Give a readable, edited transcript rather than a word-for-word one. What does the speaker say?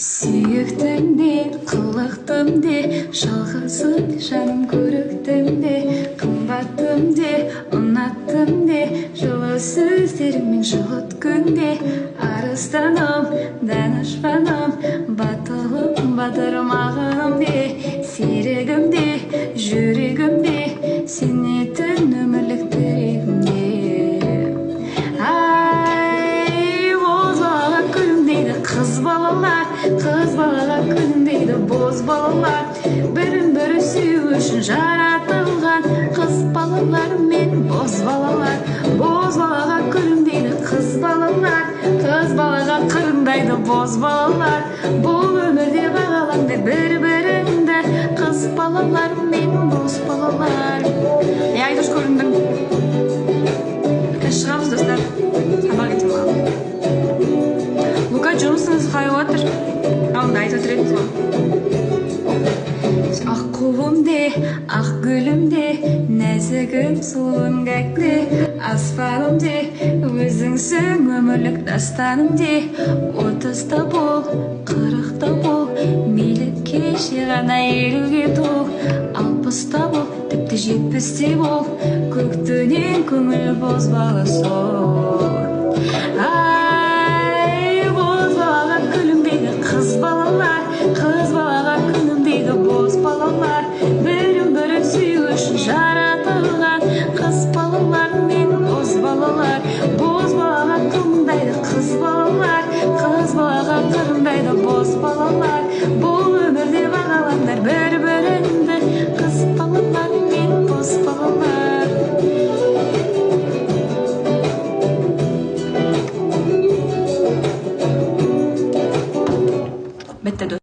Сүйіктімде, қылықтымде, жалғызым жаным көріктімде, қымбаттымде, ұнаттымде, жылы сөздеріңмен жылыткүнде, арыстаным, данышпаным, батылым, батырым ағынымде, серігімде, жүрегімде, сенетін өмірлік тірегімде. Қыз балаға күндейді боз балалар, бірін-бірі сүю үшін жаратылған. Қыз балалар мен боз балалар, боз балаға күлімдейді қыз балалар, қыз балаға қырындайды боз балалар. Бұл өмірде бағалаңдар бір-біріңді, қыз балалар мен боз балалар. Айдош көріндің. Шығамыз достар, сабақ етіп алып. Лука жұмысыңыз қалай отыр? Алында айтып отыредіңіз ғой. Ақ қолымде, ақ гүлімде, нәзігім сұлуың кәкте, аспанымде, өзіңсің өмірлік дастанымде. 30-та бол, 40-та бол, мейлі кеше ғана 50-ге тол, 60-та бол, тіпті 70-те бол, көктөнен көңіл бозбалы сол. Қыз балаға күнімдегі боз балалар, бірін-бірі сүю үшін жаратылған. Қыз балалар мен боз балалар, боз балаға қырындайды қыз балалар, қыз балаға қырындайды боз балалар. Бұл өмірде бағалаңдар бір-біріңді, қыз балалар мен боз балалар. Бітті достар.